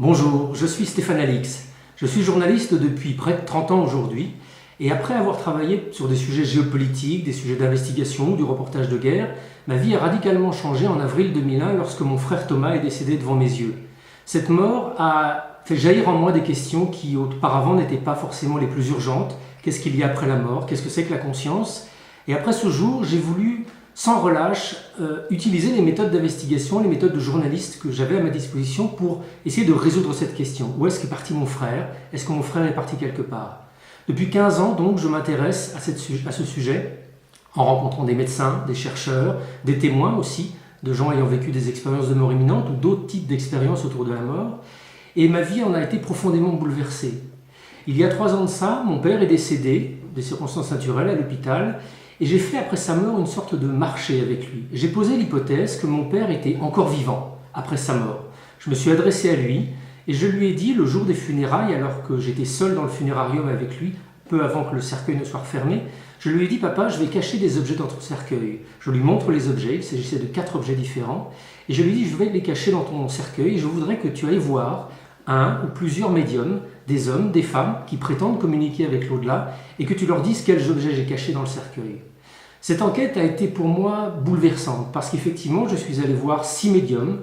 Bonjour, je suis Stéphane Alix. Je suis journaliste depuis près de 30 ans aujourd'hui et après avoir travaillé sur des sujets géopolitiques, des sujets d'investigation ou du reportage de guerre, ma vie a radicalement changé en avril 2001 lorsque mon frère Thomas est décédé devant mes yeux. Cette mort a fait jaillir en moi des questions qui auparavant n'étaient pas forcément les plus urgentes. Qu'est-ce qu'il y a après la mort? Qu'est-ce que c'est que la conscience? Et après ce jour, j'ai voulu sans relâche, utiliser les méthodes d'investigation, les méthodes de journaliste que j'avais à ma disposition pour essayer de résoudre cette question. Où est-ce qu'est parti mon frère? Est-ce que mon frère est parti quelque part? Depuis 15 ans, donc, je m'intéresse à ce sujet en rencontrant des médecins, des chercheurs, des témoins aussi, de gens ayant vécu des expériences de mort imminente ou d'autres types d'expériences autour de la mort. Et ma vie en a été profondément bouleversée. Il y a 3 ans de ça, mon père est décédé, des circonstances naturelles, à l'hôpital. Et j'ai fait après sa mort une sorte de marché avec lui. J'ai posé l'hypothèse que mon père était encore vivant après sa mort. Je me suis adressé à lui et je lui ai dit le jour des funérailles, alors que j'étais seul dans le funérarium avec lui, peu avant que le cercueil ne soit refermé, je lui ai dit « Papa, je vais cacher des objets dans ton cercueil ». Je lui montre les objets, il s'agissait de 4 objets différents, et je lui ai dit « Je vais les cacher dans ton cercueil et je voudrais que tu ailles voir un ou plusieurs médiums, des hommes, des femmes qui prétendent communiquer avec l'au-delà et que tu leur dises quels objets j'ai cachés dans le cercueil ». Cette enquête a été pour moi bouleversante parce qu'effectivement, je suis allé voir 6 médiums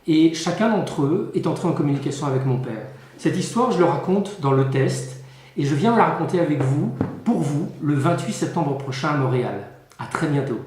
et chacun d'entre eux est entré en communication avec mon père. Cette histoire, je le raconte dans le test et je viens la raconter avec vous, pour vous, le 28 septembre prochain à Montréal. À très bientôt.